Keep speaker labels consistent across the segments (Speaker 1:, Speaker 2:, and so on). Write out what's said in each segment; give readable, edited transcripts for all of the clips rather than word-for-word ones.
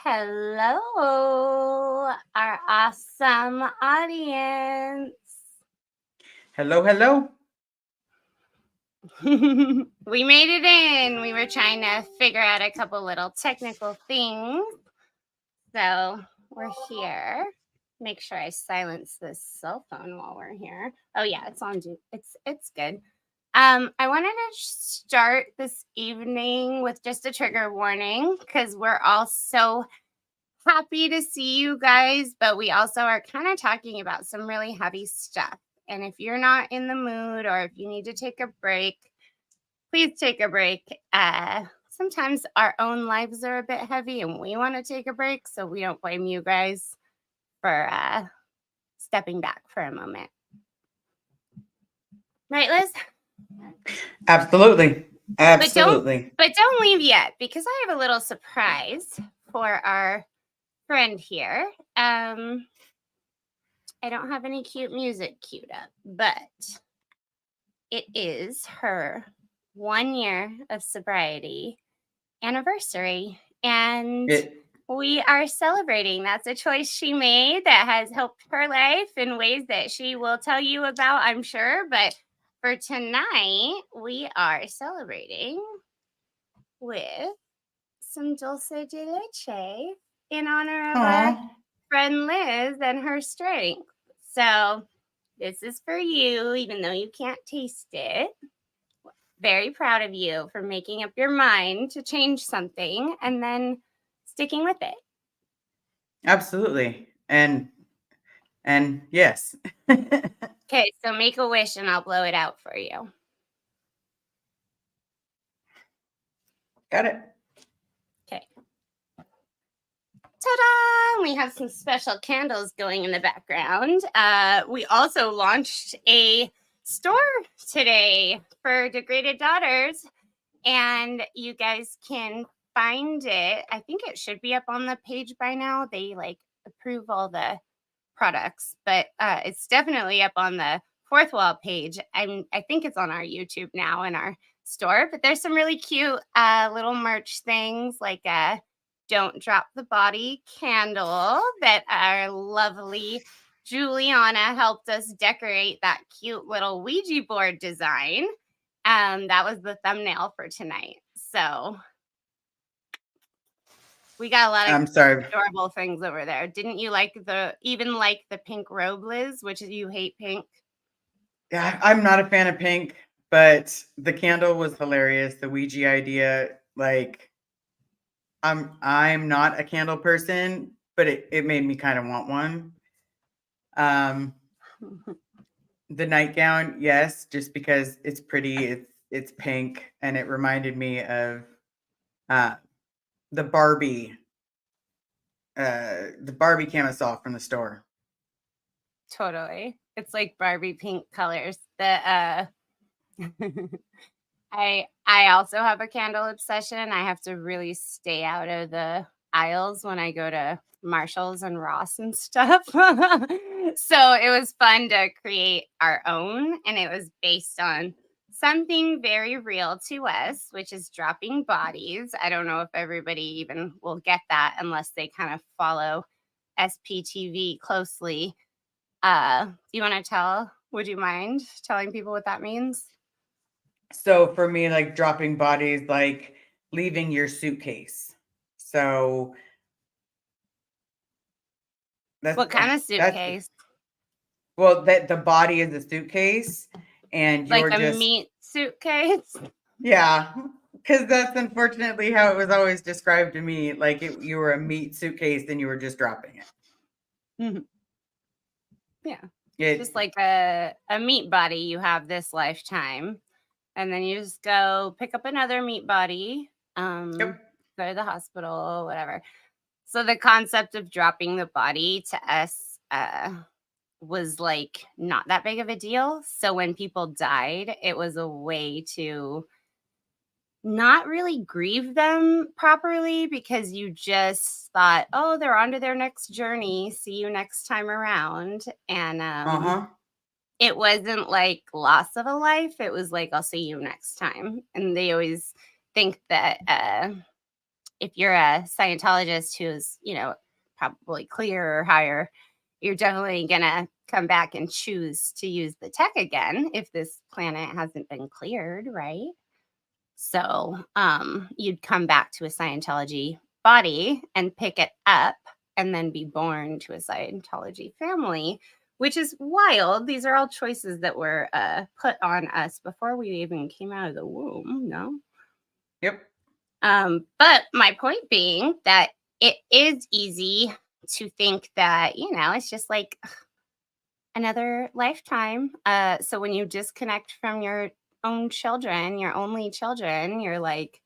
Speaker 1: Hello, our awesome audience.
Speaker 2: Hello, hello.
Speaker 1: We made it in. We were trying to figure out a couple little technical things. So we're here. Make sure I silence this cell phone while we're here. Oh yeah, it's on. It's good. I wanted to start this evening with just a trigger warning because we're all so happy to see you guys, but we also are kind of talking about some really heavy stuff. And if you're not in the mood or if you need to take a break, please take a break. Sometimes our own lives are a bit heavy and we want to take a break, so we don't blame you guys for stepping back for a moment. Right, Liz?
Speaker 2: Absolutely. Absolutely.
Speaker 1: But don't leave yet, because I have a little surprise for our friend here. I don't have any cute music queued up, but it is her 1 year of sobriety anniversary, and we are celebrating. That's a choice she made that has helped her life in ways that she will tell you about, I'm sure. But for tonight, we are celebrating with some dulce de leche in honor of our friend Liz and her strength. So this is for you, even though you can't taste it. Very proud of you for making up your mind to change something and then sticking with it.
Speaker 2: Absolutely. And yes.
Speaker 1: Okay, so make a wish and I'll blow it out for you.
Speaker 2: Got it.
Speaker 1: Okay. Ta-da! We have some special candles going in the background. We also launched a store today for Degraded Daughters, and you guys can find it. I think it should be up on the page by now. They approve all the products, but it's definitely up on the Fourth Wall page. I think it's on our YouTube now in our store, but there's some really cute little merch things like a Don't Drop the Body candle that our lovely Juliana helped us decorate that cute little Ouija board design. That was the thumbnail for tonight. So we got a lot of adorable things over there. Didn't you like the pink robe, Liz, which you hate pink?
Speaker 2: Yeah, I'm not a fan of pink, but the candle was hilarious. The Ouija idea, I'm not a candle person, but it made me kind of want one. The nightgown, yes, just because it's pretty, it's pink, and it reminded me of the Barbie camisole from the store.
Speaker 1: Totally. It's like Barbie pink colors. The I also have a candle obsession. I have to really stay out of the aisles when I go to Marshall's and Ross and stuff. So it was fun to create our own, and it was based on something very real to us, which is dropping bodies. I don't know if everybody even will get that unless they kind of follow SPTV closely. Do you want to tell? Would you mind telling people what that means?
Speaker 2: So for me, dropping bodies, leaving your suitcase. So
Speaker 1: what kind of suitcase?
Speaker 2: Well, that the body is a suitcase, and you're
Speaker 1: like a meat suitcase.
Speaker 2: Yeah, because that's unfortunately how it was always described to me. You were a meat suitcase, and you were just dropping it.
Speaker 1: Mm-hmm. Yeah, just like a meat body you have this lifetime, and then you just go pick up another meat body. Go to the hospital, whatever. So the concept of dropping the body to us was not that big of a deal. So when people died, it was a way to not really grieve them properly, because you just thought, oh, they're on to their next journey. See you next time around. And it wasn't like loss of a life. It was like, I'll see you next time. And they always think that if you're a Scientologist who's, probably clear or higher, you're definitely going to come back and choose to use the tech again if this planet hasn't been cleared, right? So you'd come back to a Scientology body and pick it up and then be born to a Scientology family, which is wild. These are all choices that were put on us before we even came out of the womb, no?
Speaker 2: Yep.
Speaker 1: But my point being that it is easy to think that, it's just like another lifetime. So when you disconnect from your own children, your only children, you're like,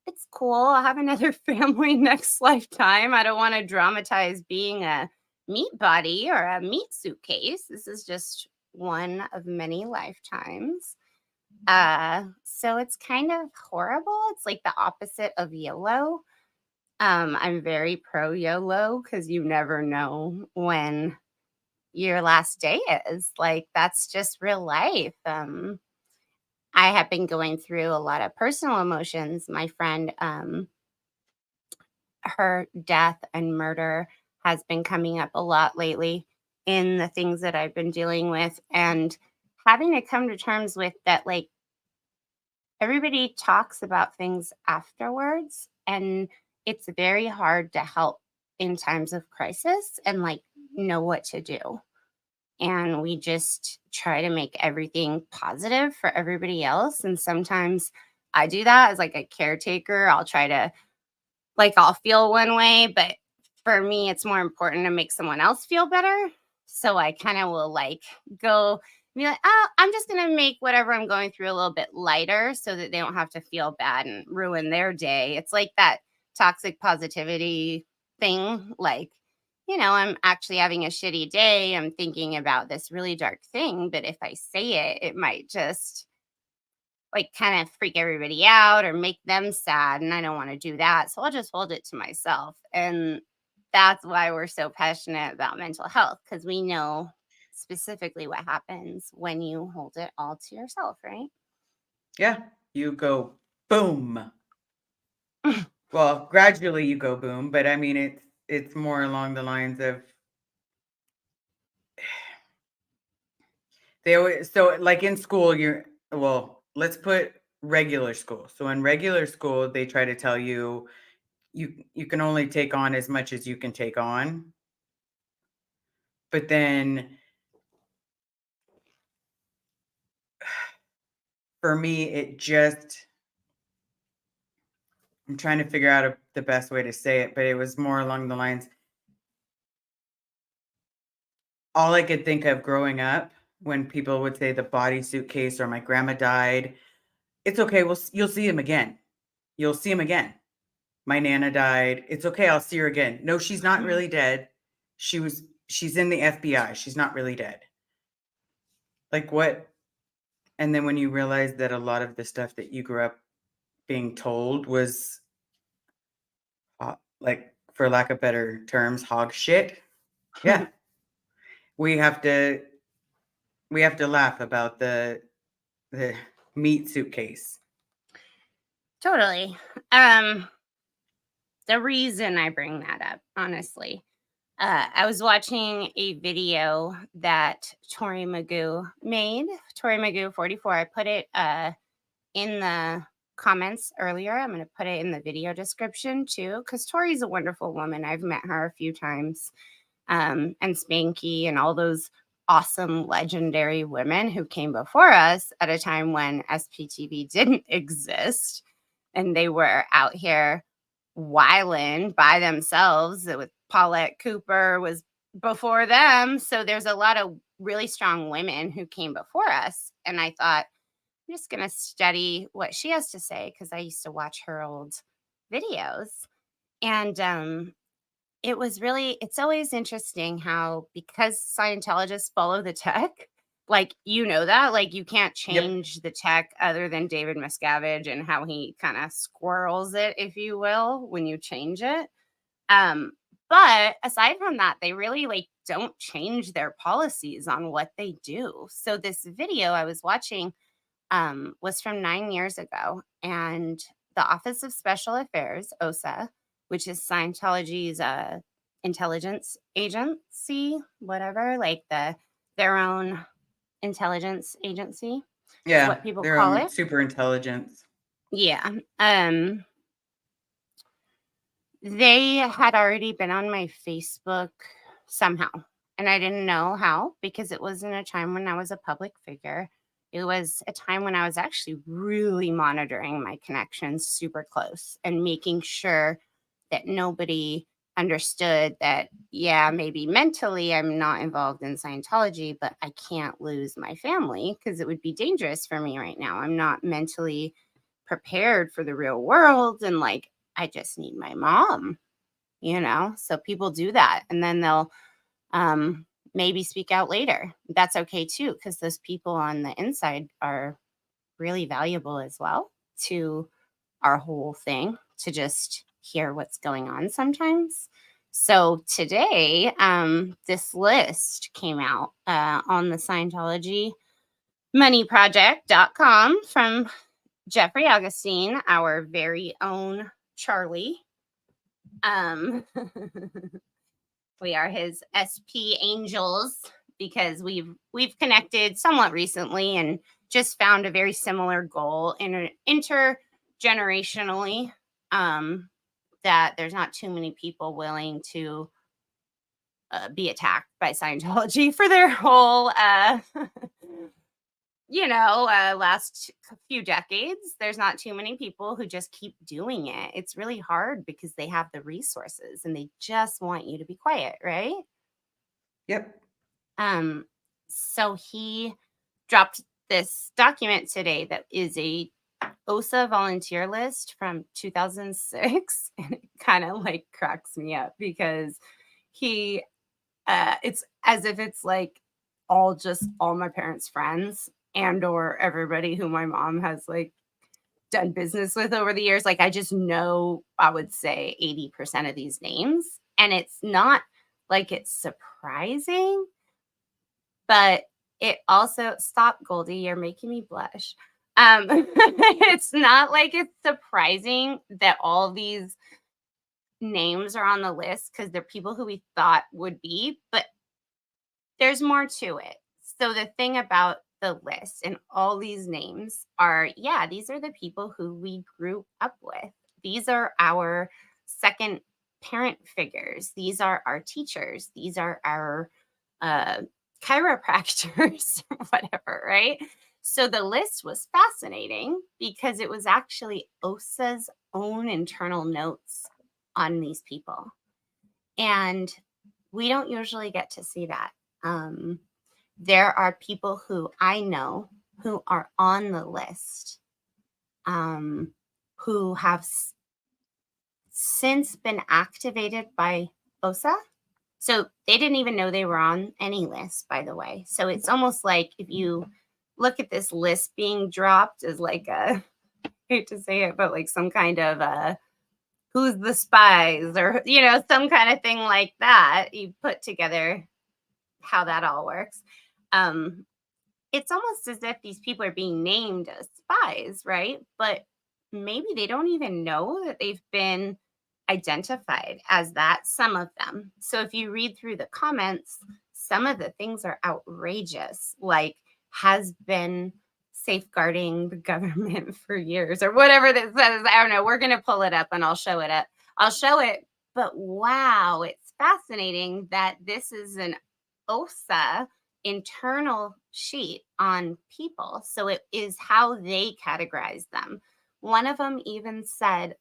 Speaker 1: it's cool. I'll have another family next lifetime. I don't want to dramatize being a meat body or a meat suitcase. This is just one of many lifetimes. So it's kind of horrible. It's like the opposite of YOLO. I'm very pro YOLO because you never know when your last day is. Like, that's just real life. I have been going through a lot of personal emotions. My friend, her death and murder has been coming up a lot lately in the things that I've been dealing with, and having to come to terms with that, like, everybody talks about things afterwards, and it's very hard to help in times of crisis and like know what to do. And we just try to make everything positive for everybody else. And sometimes I do that as like a caretaker. I'll try to, like, I'll feel one way, but for me, it's more important to make someone else feel better. So I kind of will like go be like, oh, I'm just going to make whatever I'm going through a little bit lighter so that they don't have to feel bad and ruin their day. It's like that toxic positivity thing. Like, I'm actually having a shitty day. I'm thinking about this really dark thing, but if I say it, it might just like kind of freak everybody out or make them sad. And I don't want to do that. So I'll just hold it to myself. And that's why we're so passionate about mental health, because we know specifically what happens when you hold it all to yourself, right?
Speaker 2: Yeah. You go boom. Well, gradually you go boom, but I mean it's more along the lines of they always so like in school let's put regular school. So in regular school they try to tell you you can only take on as much as you can take on. But then for me I'm trying to figure out the best way to say it, but it was more along the lines all I could think of growing up when people would say the body suitcase or my grandma died, it's okay. You'll see him again. You'll see him again. My nana died. It's okay. I'll see her again. No, she's not really dead. She's in the FBI. She's not really dead. Like what? And then when you realize that a lot of the stuff that you grew up being told was like, for lack of better terms, hog shit. Yeah. we have to laugh about the meat suitcase.
Speaker 1: Totally. The reason I bring that up, honestly, I was watching a video that Tori Magoo made. Tori Magoo 44. I put it in the comments earlier. I'm going to put it in the video description too, because Tori's a wonderful woman. I've met her a few times, and Spanky and all those awesome legendary women who came before us at a time when SPTV didn't exist, and they were out here wilding by themselves. With Paulette Cooper was before them, so there's a lot of really strong women who came before us, and I thought, I'm just going to study what she has to say because I used to watch her old videos. And it's always interesting how, because Scientologists follow the tech, like, that, like, you can't
Speaker 2: Yep.
Speaker 1: change the tech other than David Miscavige and how he kind of squirrels it, if you will, when you change it. But aside from that, they really like don't change their policies on what they do. So this video I was watching was from 9 years ago, and the Office of Special Affairs, OSA, which is Scientology's intelligence agency, whatever, like their own intelligence agency is
Speaker 2: Yeah,
Speaker 1: what people
Speaker 2: their
Speaker 1: call
Speaker 2: own
Speaker 1: it.
Speaker 2: super intelligence.
Speaker 1: Yeah. They had already been on my Facebook somehow, and I didn't know how because it wasn't a time when I was a public figure. It was a time when I was actually really monitoring my connections super close and making sure that nobody understood that, yeah, maybe mentally I'm not involved in Scientology, but I can't lose my family because it would be dangerous for me right now. I'm not mentally prepared for the real world. And like, I just need my mom, So people do that. And then they'll maybe speak out later. That's okay too, because those people on the inside are really valuable as well to our whole thing, to just hear what's going on sometimes. So today, this list came out on the Scientology moneyproject.com from Jeffrey Augustine, our very own Charlie. We are his SP angels because we've connected somewhat recently and just found a very similar goal intergenerationally, that there's not too many people willing to be attacked by Scientology for their whole last few decades. There's not too many people who just keep doing it. It's really hard because they have the resources and they just want you to be quiet, right?
Speaker 2: Yep.
Speaker 1: So he dropped this document today that is a OSA volunteer list from 2006, and it kind of like cracks me up because he it's as if it's like all my parents' friends and or everybody who my mom has like done business with over the years. Like I just know, I would say 80% of these names, and it's not like it's surprising, but it also, stop, Goldie, you're making me blush. It's not like it's surprising that all these names are on the list because they're people who we thought would be, but there's more to it. So the thing about the list and all these names are, yeah, these are the people who we grew up with. These are our second parent figures. These are our teachers. These are our chiropractors, whatever, right? So the list was fascinating because it was actually OSA's own internal notes on these people. And we don't usually get to see that. There are people who I know who are on the list, who have since been activated by OSA. So they didn't even know they were on any list, by the way. So it's almost like if you look at this list being dropped as like a, I hate to say it, but like some kind of who's the spies or, some kind of thing like that. You put together how that all works. It's almost as if these people are being named as spies, right? But maybe they don't even know that they've been identified as that, some of them. So if you read through the comments, some of the things are outrageous, like has been safeguarding the government for years or whatever that says. I don't know. We're going to pull it up and I'll show it up. I'll show it. But wow, it's fascinating that this is an OSA internal sheet on people. So it is how they categorize them. One of them even said,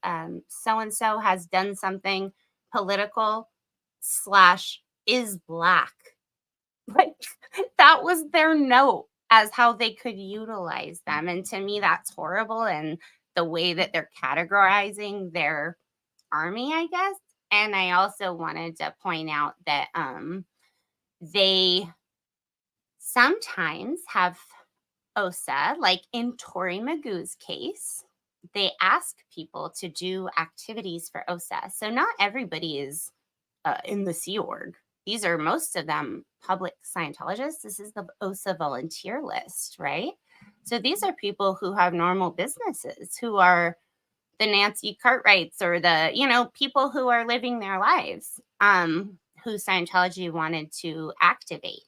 Speaker 1: so-and-so has done something political / is black. Like that was their note as how they could utilize them. And to me, that's horrible. And the way that they're categorizing their army, I guess. And I also wanted to point out that they sometimes have OSA, like in Tori Magoo's case, they ask people to do activities for OSA. So not everybody is in the Sea Org. These are most of them public Scientologists. This is the OSA volunteer list, right? So these are people who have normal businesses, who are the Nancy Cartwrights or the, people who are living their lives, who Scientology wanted to activate.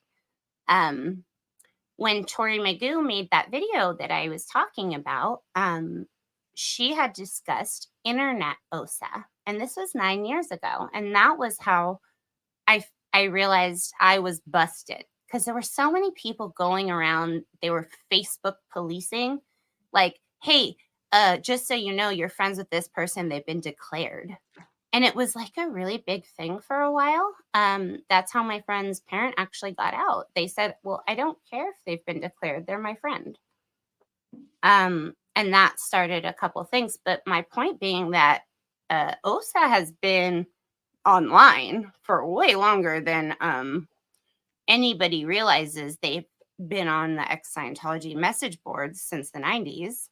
Speaker 1: When Tori Magoo made that video that I was talking about, she had discussed internet OSA, and this was 9 years ago. And that was how I realized I was busted, because there were so many people going around. They were Facebook policing, like, hey, just so you know, you're friends with this person, they've been declared. And it was like a really big thing for a while. That's how my friend's parent actually got out. They said, well, I don't care if they've been declared, they're my friend. And that started a couple things. But my point being that OSA has been online for way longer than anybody realizes. They've been on the ex-Scientology message boards since the 90s.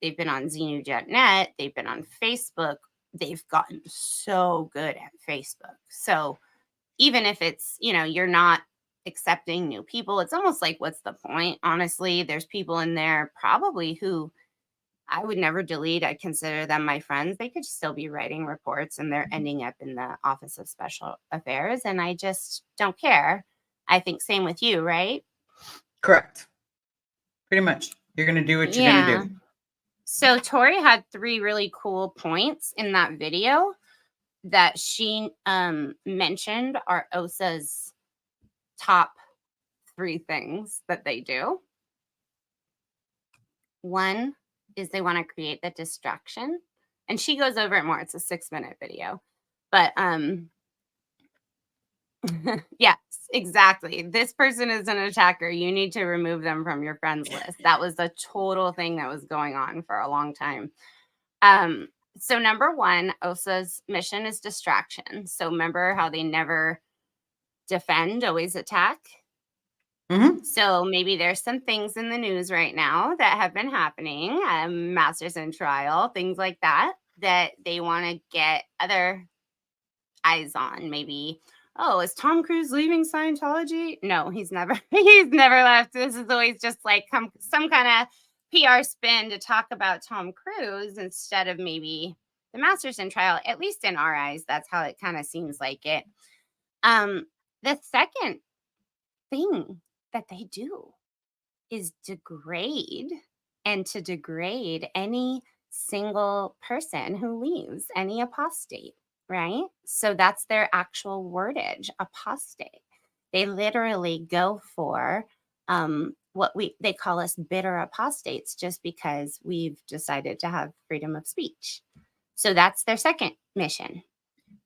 Speaker 1: They've been on Xenu.net. They've been on Facebook. They've gotten so good at Facebook. So even if it's, you're not accepting new people, it's almost like, what's the point? Honestly, there's people in there probably who I would never delete. I consider them my friends. They could still be writing reports and they're ending up in the Office of Special Affairs. And I just don't care. I think same with you, right?
Speaker 2: Correct. Pretty much. You're going to do what you're going to do.
Speaker 1: So Tori had 3 really cool points in that video that she mentioned are OSA's top 3 things that they do. One is they want to create the distraction. And she goes over it more. It's a 6-minute video. But yes, exactly. This person is an attacker. You need to remove them from your friends list. That was the total thing that was going on for a long time. So number 1, OSA's mission is distraction. So remember how they never defend, always attack?
Speaker 2: Mm-hmm.
Speaker 1: So maybe there's some things in the news right now that have been happening, masters in trial, things like that they want to get other eyes on. Maybe, oh, is Tom Cruise leaving Scientology? No, he's never left. This is always just like some kind of PR spin to talk about Tom Cruise instead of maybe the masters in trial. At least in our eyes, that's how it kind of seems like it. The second thing that they do is degrade, and to degrade any single person who leaves, any apostate, right? So that's their actual wordage, apostate. They literally go for what they call us bitter apostates, just because we've decided to have freedom of speech. So that's their second mission.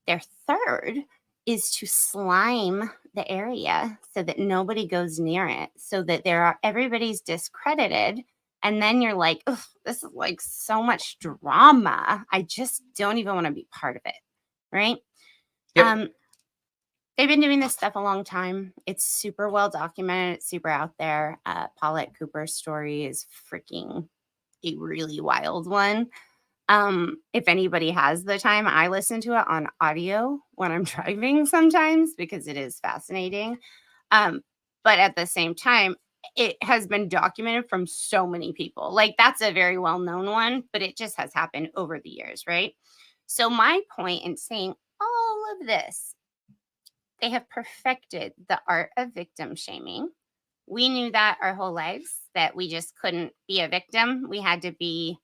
Speaker 1: Their third is to slime the area so that nobody goes near it, so that everybody's discredited. And then you're like, oh, this is like so much drama. I just don't even want to be part of it. Right.
Speaker 2: Yep.
Speaker 1: They've been doing this stuff a long time. It's super well documented. It's super out there. Paulette Cooper's story is freaking a really wild one. If anybody has the time, I listen to it on audio when I'm driving sometimes because it is fascinating. But at the same time, it has been documented from so many people. Like, that's a very well-known one, but it just has happened over the years, right? So my point in saying all of this, they have perfected the art of victim shaming. We knew that our whole lives, that we just couldn't be a victim. We had to be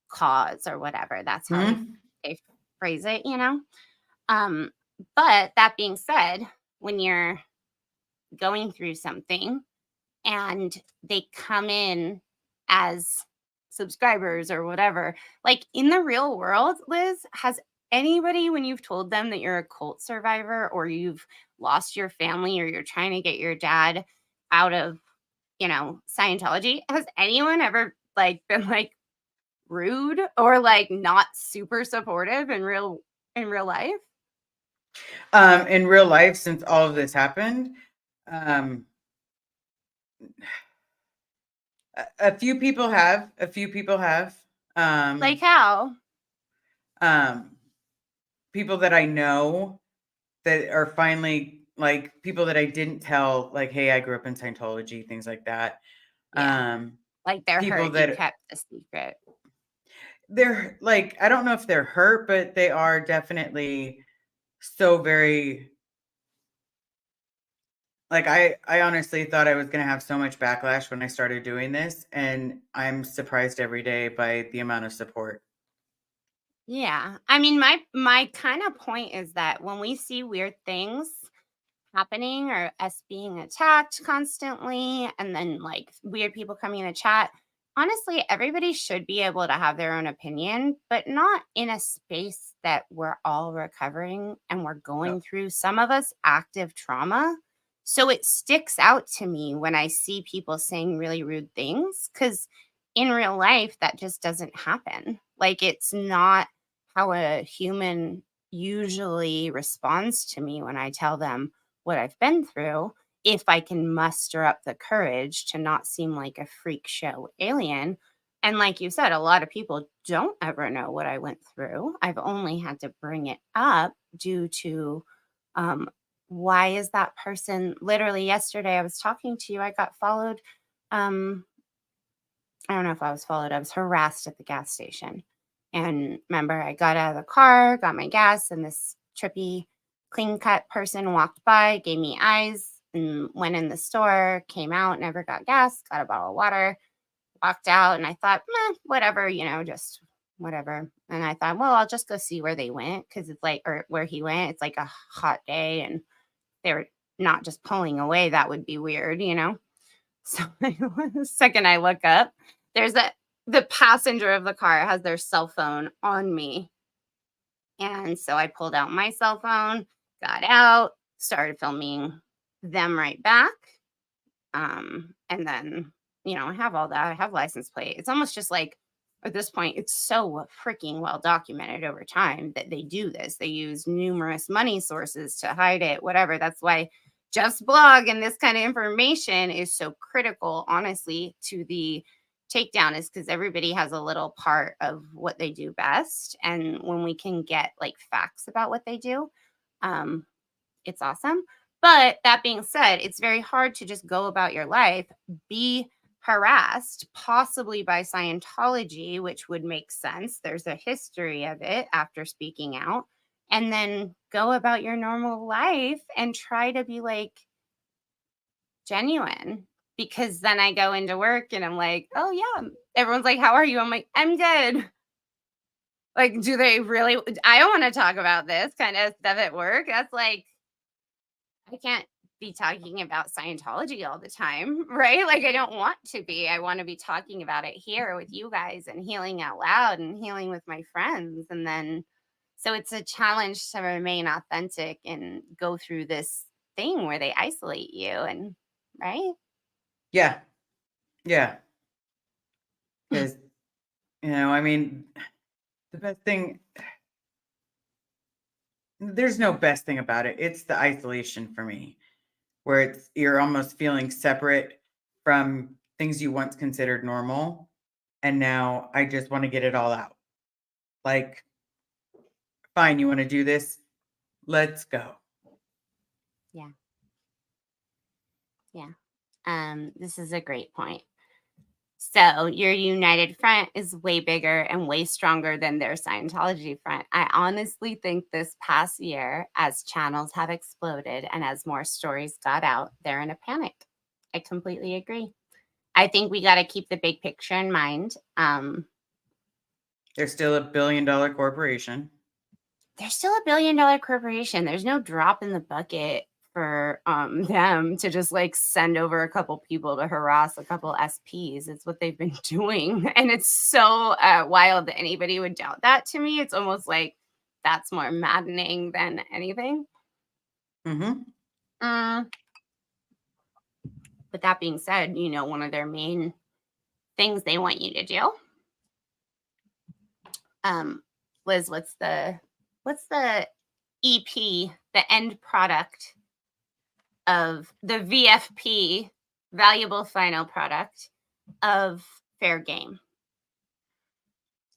Speaker 1: cause or whatever. That's how they phrase it, But that being said, when you're going through something and they come in as subscribers or whatever, like in the real world, Liz, has anybody, when you've told them that you're a cult survivor or you've lost your family or you're trying to get your dad out of, Scientology, has anyone ever been rude or not super supportive in real life?
Speaker 2: In real life, since all of this happened, a few people have.
Speaker 1: Like how?
Speaker 2: People that I know that are finally people that I didn't tell, like, hey, I grew up in Scientology, things like that.
Speaker 1: Yeah. Like they're
Speaker 2: people
Speaker 1: hurt
Speaker 2: that
Speaker 1: you kept a secret.
Speaker 2: they're like, I don't know if they're hurt, but they are definitely so very like I honestly thought I was going to have so much backlash when I started doing this, and I'm surprised every day by the amount of support.
Speaker 1: Yeah. I mean, my kind of point is that when we see weird things happening or us being attacked constantly and then like weird people coming in the chat, honestly, everybody should be able to have their own opinion, but not in a space that we're all recovering and we're
Speaker 2: Oh,
Speaker 1: going through, some of us, active trauma. So it sticks out to me when I see people saying really rude things, because in real life that just doesn't happen. Like, it's not how a human usually responds to me when I tell them what I've been through, if I can muster up the courage to not seem like a freak show alien. And like you said, a lot of people don't ever know what I went through. I've only had to bring it up due to um, why is that person, literally yesterday I was talking to you, I got followed. Um, I don't know if I was followed, I was harassed at the gas station. And remember, I got out of the car, got my gas, and this trippy, clean cut person walked by, gave me eyes, and went in the store, came out, never got gas, got a bottle of water, walked out. And I thought, whatever, just whatever. And I thought, well, I'll just go see where they went, because it's like, or where he went, it's like a hot day and they were not just pulling away. That would be weird. So the second I look up, there's the passenger of the car has their cell phone on me. And so I pulled out my cell phone, got out, started filming them right back. And then, I have all that. I have license plate. It's almost just like at this point, it's so freaking well documented over time that they do this. They use numerous money sources to hide it, whatever. That's why Jeff's blog and this kind of information is so critical, honestly, to the takedown, is because everybody has a little part of what they do best. And when we can get like facts about what they do, um, it's awesome. But that being said, it's very hard to just go about your life, be harassed, possibly by Scientology, which would make sense. There's a history of it after speaking out, and then go about your normal life and try to be like genuine. Because then I go into work and I'm like, oh, yeah. Everyone's like, how are you? I'm like, I'm good. Like, do they really? I don't want to talk about this kind of stuff at work. That's like, I can't be talking about Scientology all the time, right? Like, I don't want to be. I want to be talking about it here with you guys and healing out loud and healing with my friends. And then, so it's a challenge to remain authentic and go through this thing where they isolate you, and right?
Speaker 2: yeah, yeah. Because I mean, the best thing. There's no best thing about it. It's the isolation for me, where you're almost feeling separate from things you once considered normal, and now I just want to get it all out. Like, fine, you want to do this? Let's go.
Speaker 1: Yeah. Yeah. This is a great point. So your United Front is way bigger and way stronger than their Scientology front. I honestly think this past year, as channels have exploded and as more stories got out, they're in a panic. I completely agree. I think we got to keep the big picture in mind.
Speaker 2: They're still $1 billion corporation.
Speaker 1: They're still $1 billion corporation. There's no drop in the bucket for them to just like send over a couple people to harass a couple SPs. It's what they've been doing. And it's so wild that anybody would doubt that. To me, it's almost like that's more maddening than anything.
Speaker 2: Mm-hmm.
Speaker 1: But that being said, one of their main things they want you to do. Liz, what's the EP, the end product of the VFP, valuable final product of fair game?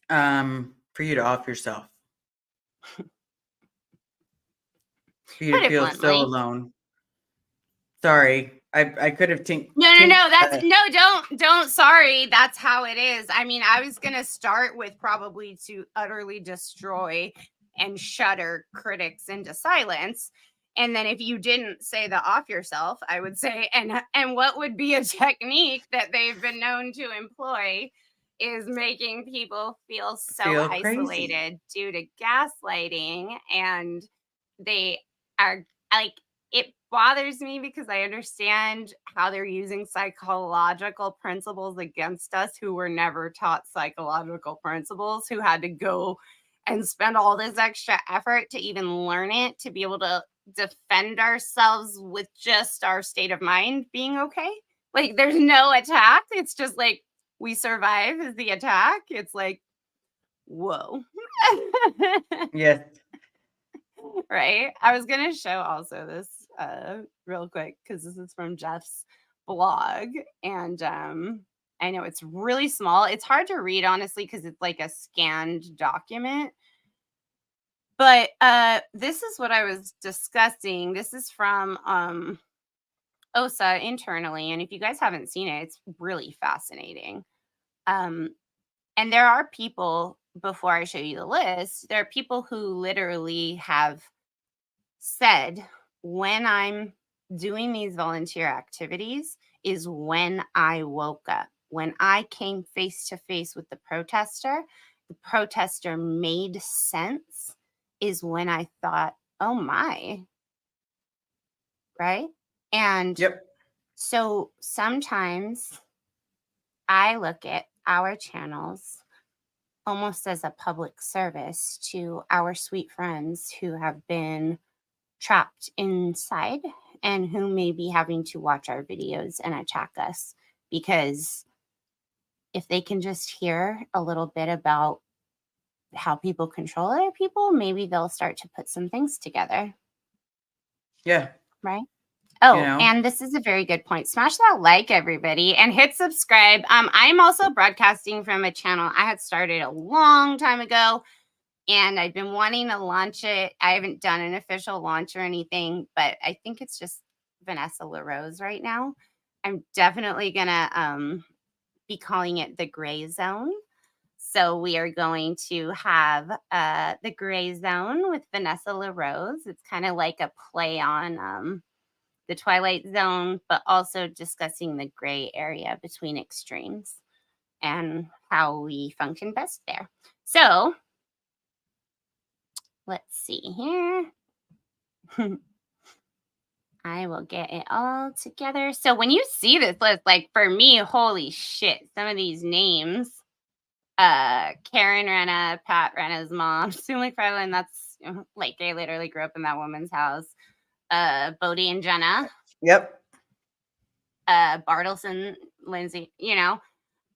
Speaker 2: For you to off yourself. For you
Speaker 1: Put
Speaker 2: to
Speaker 1: it
Speaker 2: feel so
Speaker 1: bluntly.
Speaker 2: alone. Sorry. I could have
Speaker 1: No. That's don't. Sorry, that's how it is. I mean, I was gonna start with probably to utterly destroy and shudder critics into silence. And then if you didn't say the off yourself, I would say, and what would be a technique that they've been known to employ is making people feel so
Speaker 2: feel
Speaker 1: isolated
Speaker 2: crazy.
Speaker 1: due to gaslighting. And they are like, it bothers me because I understand how they're using psychological principles against us who were never taught psychological principles, who had to go and spend all this extra effort to even learn it, to be able to defend ourselves with just our state of mind being okay. Like, there's no attack. It's just like we survive is the attack. It's like, whoa.
Speaker 2: Yes.
Speaker 1: Right. I was going to show also this real quick because this is from Jeff's blog. And I know it's really small. It's hard to read, honestly, because it's like a scanned document. But this is what I was discussing. This is from OSA internally. And if you guys haven't seen it, it's really fascinating. And there are people, before I show you the list, there are people who literally have said, when I'm doing these volunteer activities is when I woke up. When I came face to face with the protester made sense, is when I thought, oh my, right? And
Speaker 2: Yep.
Speaker 1: so sometimes I look at our channels almost as a public service to our sweet friends who have been trapped inside and who may be having to watch our videos and attack us, because if they can just hear a little bit about how people control other people, maybe they'll start to put some things together.
Speaker 2: Yeah.
Speaker 1: Right. Oh,
Speaker 2: You know?
Speaker 1: and this is a very good point. Smash that like, everybody, and hit subscribe. I'm also broadcasting from a channel I had started a long time ago, and I've been wanting to launch it. I haven't done an official launch or anything, but I think it's just Vanessa LaRose right now. I'm definitely gonna be calling it the Gray Zone. So we are going to have the Gray Zone with Vanessa LaRose. It's kind of like a play on the Twilight Zone, but also discussing the gray area between extremes and how we function best there. So let's see here. I will get it all together. So when you see this list, like for me, holy shit, some of these names, Karen Renna, Pat Renna's mom, Sue McFarlane, that's like they literally grew up in that woman's house. Bodie and Jenna.
Speaker 2: Yep.
Speaker 1: Bartleson, Lindsay,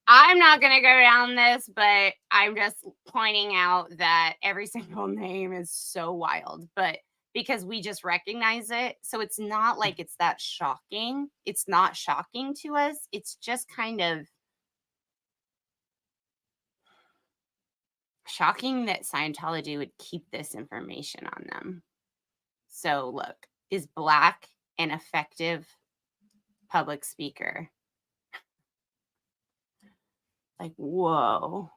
Speaker 1: I'm not going to go down this, but I'm just pointing out that every single name is so wild, but because we just recognize it. So it's not like it's that shocking. It's not shocking to us. It's just kind of shocking that Scientology would keep this information on them. So look, is Black an effective public speaker? Like, whoa.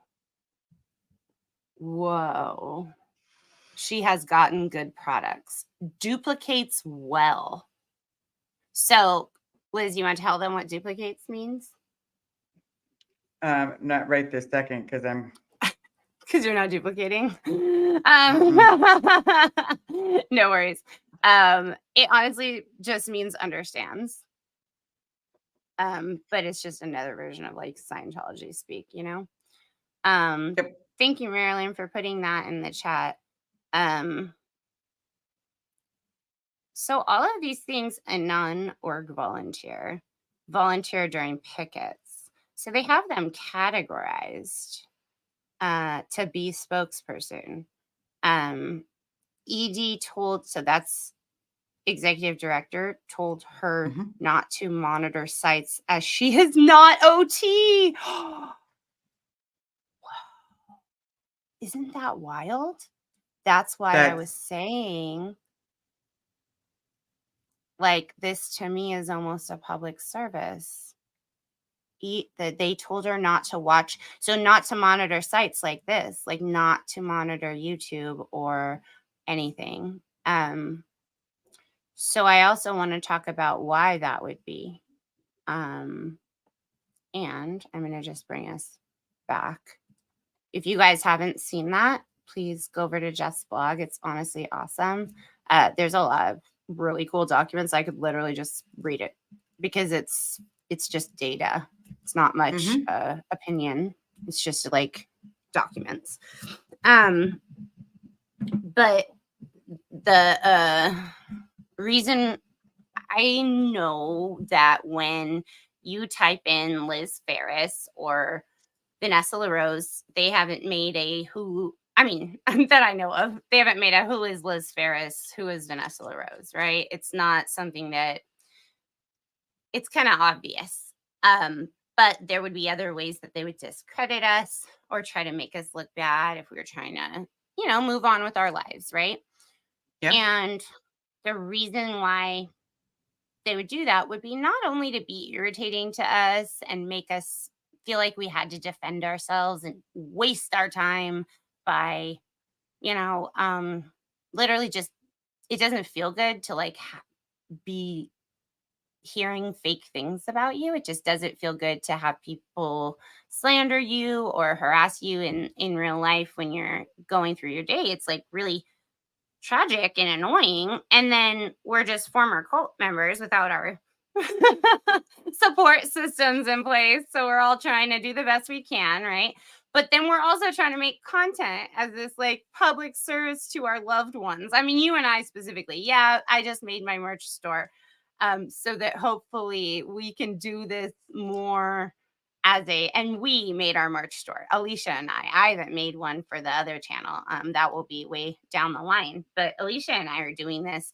Speaker 1: She has gotten good products. Duplicates well. So, Liz, you want to tell them what duplicates means?
Speaker 2: Not right this second because I'm.
Speaker 1: Because you're not duplicating. No worries. It honestly just means understands. But it's just another version of like Scientology speak,
Speaker 2: Yep.
Speaker 1: Thank you, Marilyn, for putting that in the chat. So all of these things, a non-org volunteer during pickets. So they have them categorized to be spokesperson. ED told, so that's executive director, told her not to monitor sites as she is not OT. Wow. Isn't that wild? That's why I was saying Like, this to me is almost a public service. That they told her not to watch, so not to monitor sites like this, like not to monitor YouTube or anything. So I also want to talk about why that would be. And I'm going to just bring us back. If you guys haven't seen that, please go over to Jeff's blog. It's honestly awesome. There's a lot of really cool documents. I could literally just read it because it's just data. It's not much opinion. It's just like documents. But the reason I know that when you type in Liz Ferris or Vanessa LaRose, they haven't made a who, I mean, that I know of, they haven't made a who is Liz Ferris, who is Vanessa LaRose, right? It's not something that, it's kind of obvious. But there would be other ways that they would discredit us or try to make us look bad if we were trying to, move on with our lives, right?
Speaker 2: Yeah.
Speaker 1: And the reason why they would do that would be not only to be irritating to us and make us feel like we had to defend ourselves and waste our time by, literally just, it doesn't feel good to like be hearing fake things about you. It just doesn't feel good to have people slander you or harass you in real life when you're going through your day. It's like really tragic and annoying. And then we're just former cult members without our support systems in place. So we're all trying to do the best we can, right? But then we're also trying to make content as this like public service to our loved ones. I mean, you and I specifically. Yeah, I just made my merch store so that hopefully we can do this more and we made our merch store, Alicia and I haven't made one for the other channel. That will be way down the line, but Alicia and I are doing this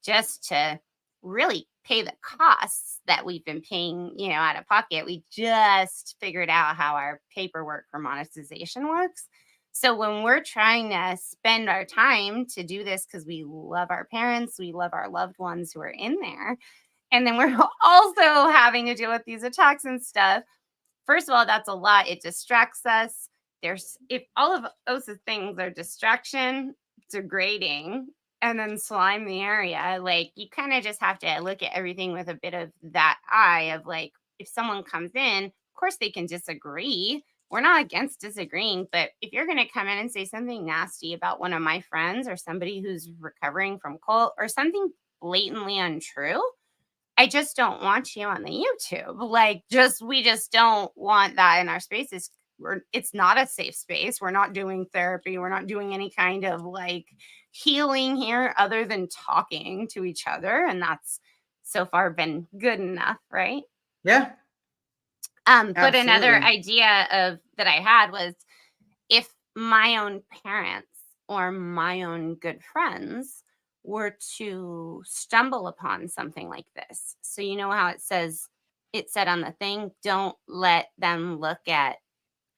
Speaker 1: just to really pay the costs that we've been paying, out of pocket. We just figured out how our paperwork for monetization works. So when we're trying to spend our time to do this, because we love our parents, we love our loved ones who are in there, and then we're also having to deal with these attacks and stuff. First of all, that's a lot. It distracts us. If all of OSA's things are distraction, degrading, and then slime the area, like you kind of just have to look at everything with a bit of that eye of like, if someone comes in, of course they can disagree. We're not against disagreeing, but if you're going to come in and say something nasty about one of my friends or somebody who's recovering from cult or something blatantly untrue, I just don't want you on the YouTube. Like, we just don't want that in our spaces. It's not a safe space. We're not doing therapy. We're not doing any kind of like healing here other than talking to each other. And that's so far been good enough, right?
Speaker 2: Yeah.
Speaker 1: But another idea that I had was if my own parents or my own good friends were to stumble upon something like this. So you know how it said on the thing, don't let them look at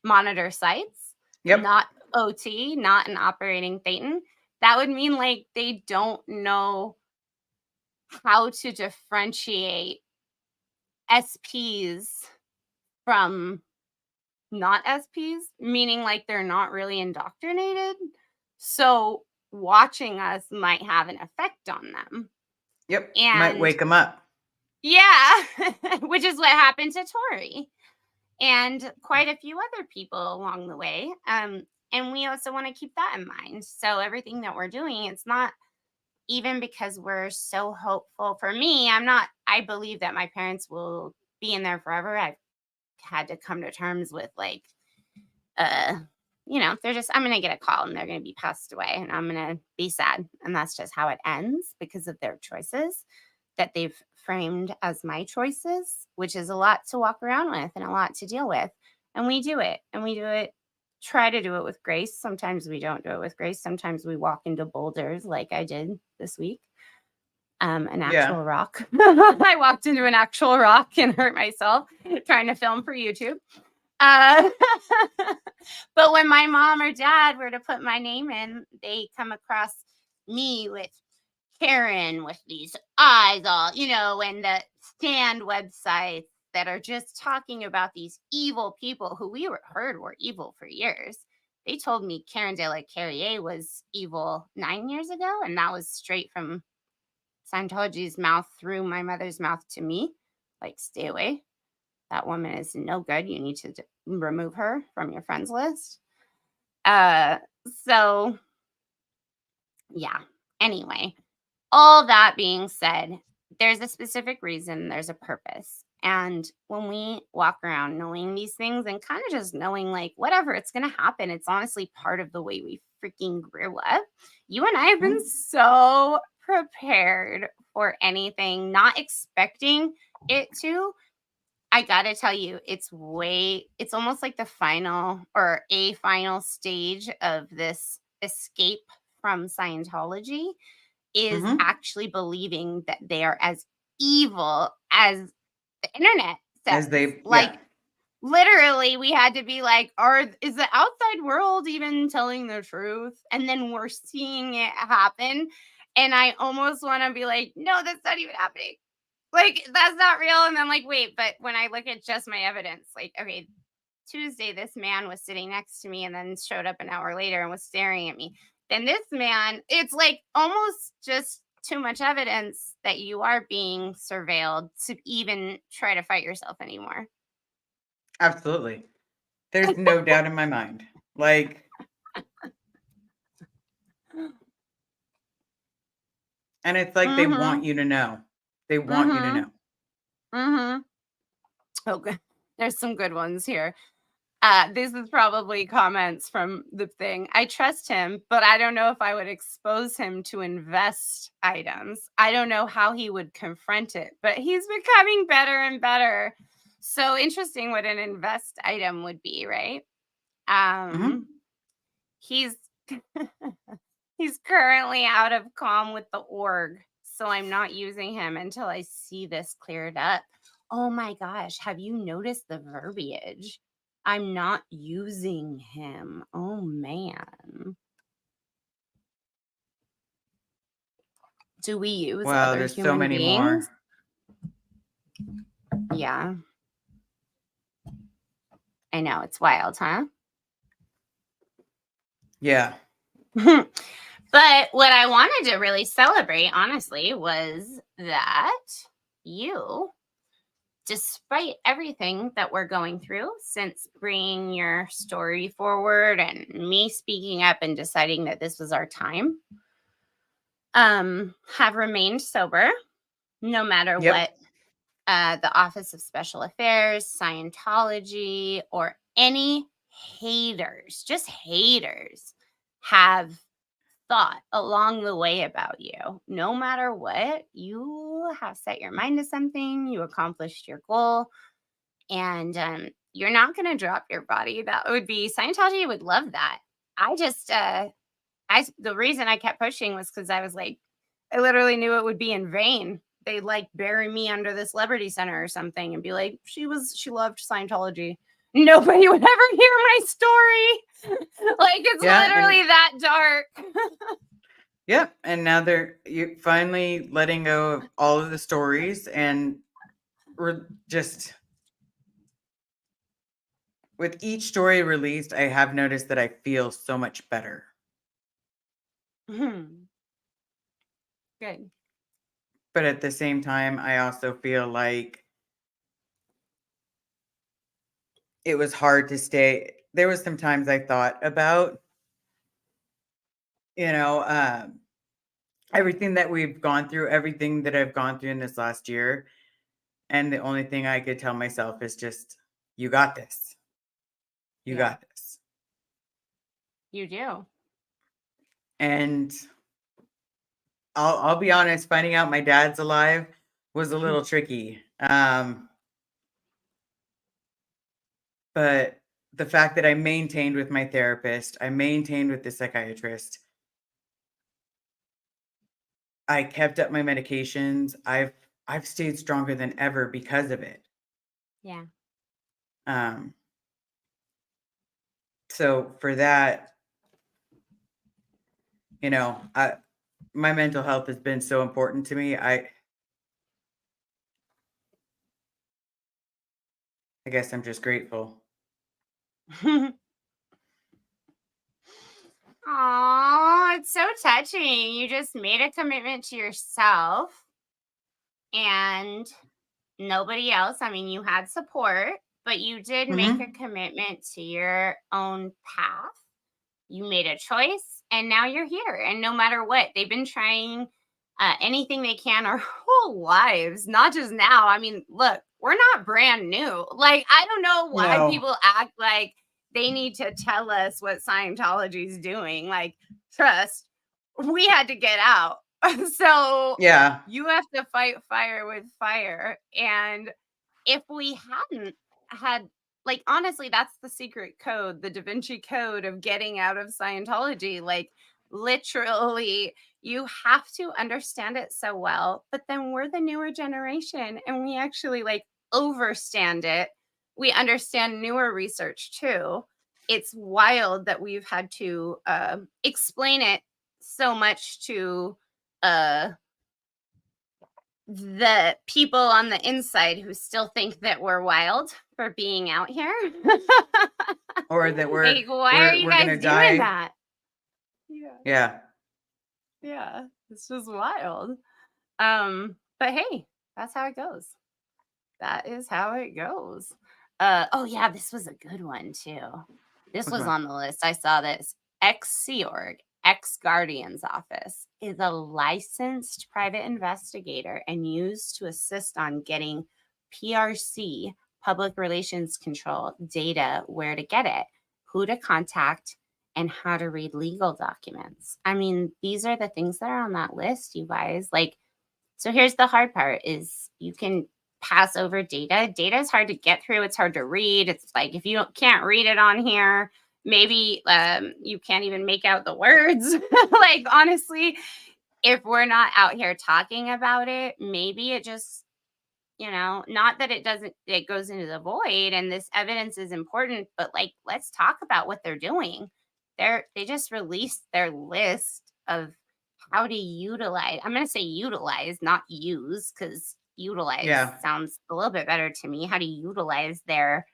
Speaker 1: monitor sites, not OT, not an operating Thetan. That would mean like they don't know how to differentiate SPs from not SPs, meaning like they're not really indoctrinated. So watching us might have an effect on them.
Speaker 2: Yep.
Speaker 1: And
Speaker 2: might wake them up.
Speaker 1: Yeah, which is what happened to Tori and quite a few other people along the way. And we also want to keep that in mind. So everything that we're doing, it's not even because we're so hopeful. For me, I believe that my parents will be in there forever. I've had to come to terms with like, I'm going to get a call and they're going to be passed away and I'm going to be sad. And that's just how it ends because of their choices that they've framed as my choices, which is a lot to walk around with and a lot to deal with. And we do it try to do it with grace. Sometimes we don't do it with grace. Sometimes we walk into boulders like I did this week. An actual rock. I walked into an actual rock and hurt myself trying to film for YouTube. But when my mom or dad were to put my name in, they come across me with Karen with these eyes all, and the stand websites that are just talking about these evil people who we heard were evil for years. They told me Karen de la Carriere was evil 9 years ago, and that was straight from Scientology's mouth through my mother's mouth to me. Like, stay away. That woman is no good. You need to remove her from your friends list. So, yeah. Anyway, all that being said, there's a specific reason, there's a purpose. And when we walk around knowing these things and kind of just knowing, like, whatever, it's going to happen, it's honestly part of the way we freaking grew up. You and I have been so prepared for anything, not expecting it to. I got to tell you, it's almost like the final or a final stage of this escape from Scientology is actually believing that they are as evil as the internet says.
Speaker 2: As they,
Speaker 1: like, literally, we had to be like, is the outside world even telling the truth? And then we're seeing it happen. And I almost want to be like, no, that's not even happening. Like, that's not real. And I'm like, wait, but when I look at just my evidence, like, okay, Tuesday, this man was sitting next to me and then showed up an hour later and was staring at me. Then this man, it's like almost just too much evidence that you are being surveilled to even try to fight yourself anymore.
Speaker 2: Absolutely. There's no doubt in my mind. Like, and it's like they want you to know. They want you to know.
Speaker 1: Okay. There's some good ones here. This is probably comments from the thing. I trust him, but I don't know if I would expose him to invest items. I don't know how he would confront it, but he's becoming better and better. So interesting what an invest item would be, right? He's he's currently out of comm with the org, so I'm not using him until I see this cleared up. Oh my gosh, have you noticed the verbiage? I'm not using him. Oh man. Do we use
Speaker 2: Wow,
Speaker 1: other
Speaker 2: there's so
Speaker 1: human
Speaker 2: many
Speaker 1: beings?
Speaker 2: more.
Speaker 1: Yeah. I know, it's wild, huh?
Speaker 2: Yeah.
Speaker 1: But what I wanted to really celebrate, honestly, was that you, despite everything that we're going through since bringing your story forward and me speaking up and deciding that this was our time, have remained sober no matter what the Office of Special Affairs, Scientology, or any haters, just haters, have thought along the way about you. No matter what, you have set your mind to something, you accomplished your goal, and you're not going to drop your body. That would be, Scientology would love that. The reason I kept pushing was because I was like, I literally knew it would be in vain. They'd like bury me under the celebrity center or something and be like, she loved Scientology. Nobody would ever hear my story. Like, it's literally that dark.
Speaker 2: Yep. And now you're finally letting go of all of the stories, and we're just, with each story released, I have noticed that I feel so much better.
Speaker 1: Good.
Speaker 2: But at the same time, I also feel like it was hard to stay. There was some times I thought about, everything that we've gone through, everything that I've gone through in this last year. And the only thing I could tell myself is just, you got this. You got this.
Speaker 1: You do.
Speaker 2: And I'll be honest, finding out my dad's alive was a little tricky. But the fact that I maintained with my therapist, I maintained with the psychiatrist, I kept up my medications. I've stayed stronger than ever because of it.
Speaker 1: Yeah.
Speaker 2: So for that, my mental health has been so important to me. I guess I'm just grateful.
Speaker 1: Oh, it's so touching. You just made a commitment to yourself and nobody else. I mean, you had support, but you did make a
Speaker 2: Mhm.
Speaker 1: commitment to your own path. You made a choice and now you're here. And no matter what, they've been trying anything they can our whole lives, not just now. I mean, look, we're not brand new. Like, I don't know why
Speaker 2: No.
Speaker 1: people act like they need to tell us what Scientology is doing. Like, trust, we had to get out. So
Speaker 2: Yeah.
Speaker 1: you have to fight fire with fire. And if we hadn't had, like, honestly, that's the secret code, the Da Vinci Code of getting out of Scientology. Like, literally, you have to understand it so well. But then we're the newer generation and we actually like overstand it. We understand newer research too. It's wild that we've had to explain it so much to uh the people on the inside who still think that we're wild for being out here.
Speaker 2: Or that
Speaker 1: Like, why are you
Speaker 2: we're gonna
Speaker 1: guys doing
Speaker 2: die.
Speaker 1: that? Yeah.
Speaker 2: Yeah.
Speaker 1: Yeah. It's just wild. But hey, that's how it goes. That is how it goes. Oh yeah, this was a good one too. This
Speaker 2: Which
Speaker 1: was
Speaker 2: one?
Speaker 1: on the list. I saw this. Ex-Sea Org, ex-Guardian's Office is a licensed private investigator and used to assist on getting PRC, public relations control, data, where to get it, who to contact, and how to read legal documents. I mean, these are the things that are on that list, you guys. Like, so here's the hard part is you can pass over data. Data is hard to get through. It's hard to read. It's like if you can't read it on here, maybe you can't even make out the words. Like, honestly, if we're not out here talking about it, maybe it just, not that it doesn't, it goes into the void and this evidence is important, but like, let's talk about what they're doing. They just released their list of how to utilize. I'm going to say utilize, not use, because utilize
Speaker 2: Yeah.
Speaker 1: sounds a little bit better to me. How to utilize their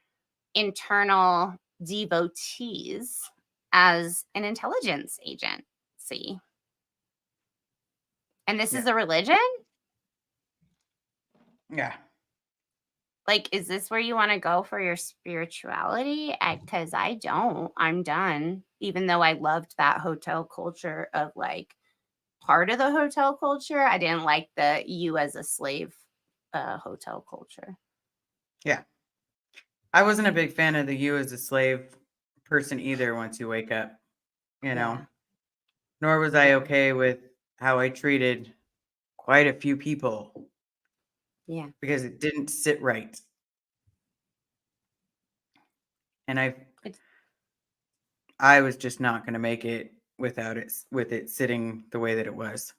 Speaker 1: internal devotees as an intelligence agent. See, and this is
Speaker 2: Yeah.
Speaker 1: a religion.
Speaker 2: Yeah.
Speaker 1: Like, is this where you want to go for your spirituality? Because I don't. I'm done. Even though I loved that hotel culture of like part of the hotel culture, I didn't like the you as a slave hotel culture.
Speaker 2: Yeah. I wasn't a big fan of the you as a slave person either once you wake up, you know.
Speaker 1: Yeah.
Speaker 2: Nor was I
Speaker 1: Yeah.
Speaker 2: okay with how I treated quite a few people
Speaker 1: Yeah.
Speaker 2: because it didn't sit right. And
Speaker 1: It's,
Speaker 2: I was just not going to make it with it sitting the way that it was.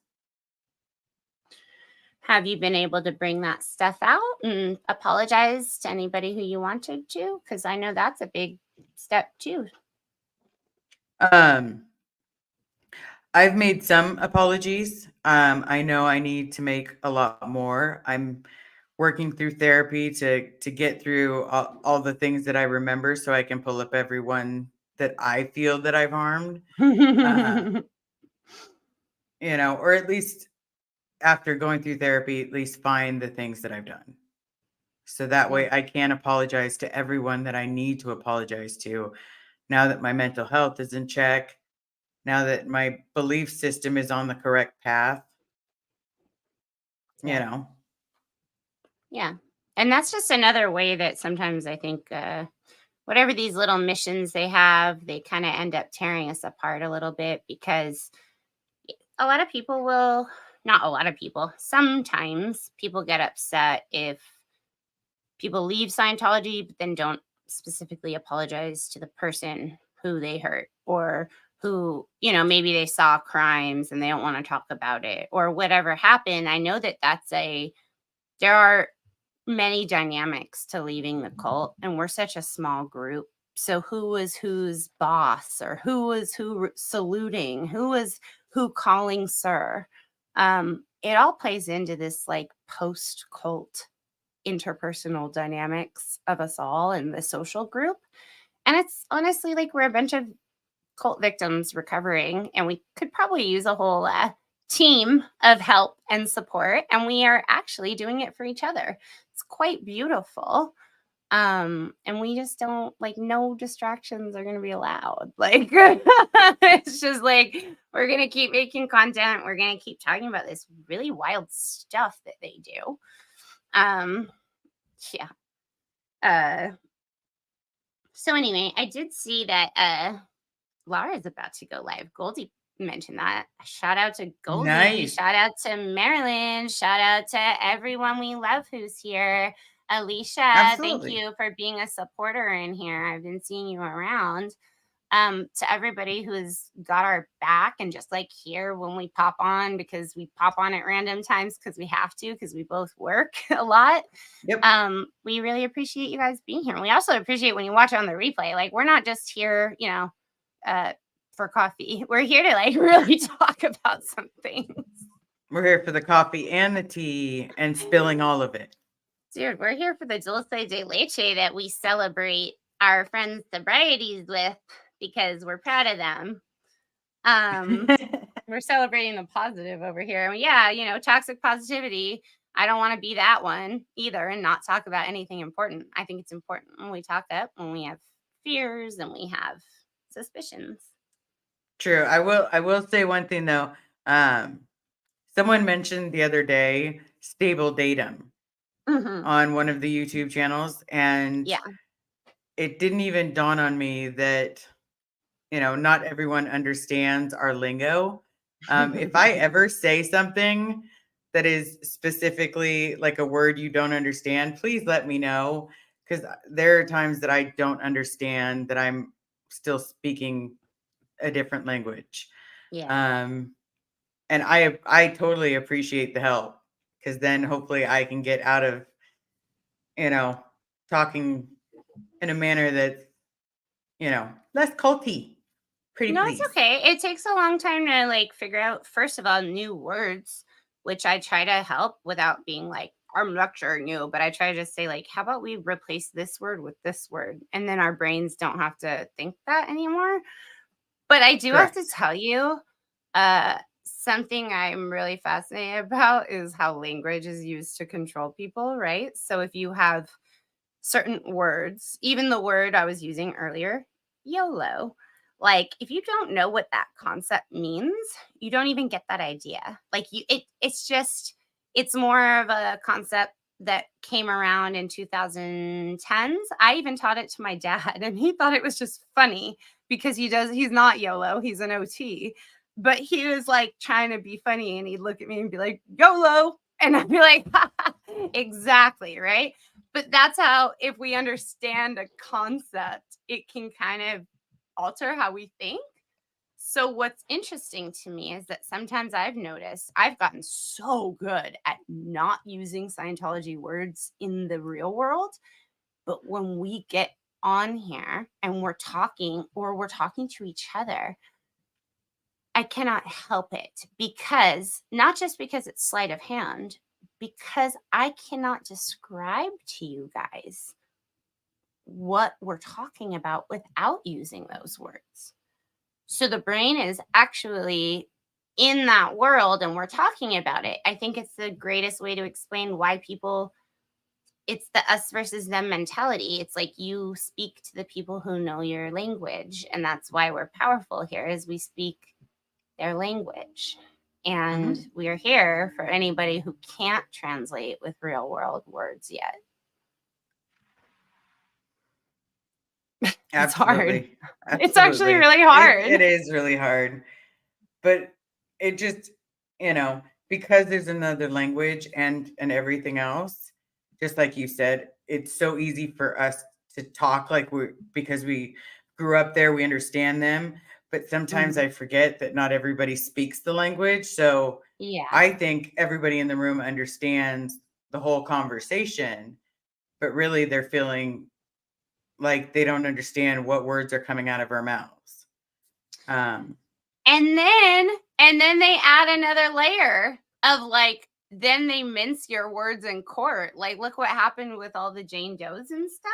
Speaker 1: have you been able to bring that stuff out and apologize to anybody who you wanted to? Because I know that's a big step too.
Speaker 2: Um I've made some apologies. I know I need to make a lot more. I'm working through therapy to get through all the things that I remember so I can pull up everyone that I feel that I've harmed. Uh, or at least after going through therapy, at least find the things that I've done. So that
Speaker 1: Yeah.
Speaker 2: way I can apologize to everyone that I need to apologize to now that my mental health is in check, now that my belief system is on the correct path, you
Speaker 1: Yeah.
Speaker 2: know.
Speaker 1: Yeah. And that's just another way that sometimes I think whatever these little missions they have, they kind of end up tearing us apart a little bit because a lot of people will, not a lot of people, sometimes people get upset if people leave Scientology, but then don't specifically apologize to the person who they hurt or who, maybe they saw crimes and they don't want to talk about it or whatever happened. I know that there are many dynamics to leaving the cult, and we're such a small group. So who was whose boss or who was who saluting, who was who calling sir. It all plays into this like post-cult interpersonal dynamics of us all in the social group. And it's honestly like we're a bunch of cult victims recovering, and we could probably use a whole team of help and support. And we are actually doing it for each other. It's quite beautiful. And we just don't like, no distractions are going to be allowed. Like, it's just like, we're going to keep making content. We're going to keep talking about this really wild stuff that they do. Yeah. So anyway, I did see that Laura is about to go live. Goldie mentioned that. Shout out to Goldie.
Speaker 2: Nice.
Speaker 1: Shout out to Marilyn. Shout out to everyone we love who's here. Alicia,
Speaker 2: Absolutely.
Speaker 1: thank you for being a supporter in here. I've been seeing you around. To everybody who's got our back and just like here when we pop on, because we pop on at random times because we have to, because we both work a lot.
Speaker 2: Yep.
Speaker 1: We really appreciate you guys being here. We also appreciate when you watch on the replay. Like, we're not just here, for coffee. We're here to like really talk about some things.
Speaker 2: We're here for the coffee and the tea and spilling all of it.
Speaker 1: Dude, we're here for the dulce de leche that we celebrate our friends' sobrieties with, because we're proud of them. We're celebrating the positive over here. And yeah, toxic positivity. I don't want to be that one either and not talk about anything important. I think it's important when we talk up, when we have fears and we have suspicions.
Speaker 2: True. I will say one thing though. Someone mentioned the other day stable datum on one of the YouTube channels, and
Speaker 1: Yeah.
Speaker 2: it didn't even dawn on me that not everyone understands our lingo. If I ever say something that is specifically like a word you don't understand, please let me know, because there are times that I don't understand that I'm still speaking a different language.
Speaker 1: Yeah.
Speaker 2: And I totally appreciate the help, because then hopefully I can get out of talking in a manner that's less culty. Pretty
Speaker 1: No,
Speaker 2: please.
Speaker 1: it's okay. It takes a long time to like figure out, first of all, new words, which I try to help without being like, I'm lecturing you, but I try to just say, like, how about we replace this word with this word? And then our brains don't have to think that anymore. But I do have to
Speaker 2: Correct.
Speaker 1: tell you, something I'm really fascinated about is how language is used to control people, right? So if you have certain words, even the word I was using earlier, YOLO, like if you don't know what that concept means, you don't even get that idea. Like it's more of a concept that came around in 2010s. I even taught it to my dad and he thought it was just funny because he's not YOLO, he's an OT. But he was like trying to be funny and he'd look at me and be like, YOLO. And I'd be like, exactly, right? But that's how, if we understand a concept, it can kind of alter how we think. So what's interesting to me is that sometimes I've noticed I've gotten so good at not using Scientology words in the real world. But when we get on here and we're talking or we're talking to each other, I cannot help it, because not just because it's sleight of hand, because I cannot describe to you guys what we're talking about without using those words. So the brain is actually in that world and we're talking about it. I think it's the greatest way to explain why it's the us versus them mentality. It's like you speak to the people who know your language. And that's why we're powerful here, is we speak their language. And we are here for anybody who can't translate with real world words yet. It's hard.
Speaker 2: Absolutely.
Speaker 1: It's actually really hard.
Speaker 2: It is really hard. But it just, because there's another language and everything else, just like you said, it's so easy for us to talk because we grew up there, we understand them. But sometimes I forget that not everybody speaks the language. So
Speaker 1: Yeah.
Speaker 2: I think everybody in the room understands the whole conversation, but really they're feeling like they don't understand what words are coming out of our mouths.
Speaker 1: And then And then they add another layer of like, then they mince your words in court. Like, look what happened with all the Jane Does and stuff.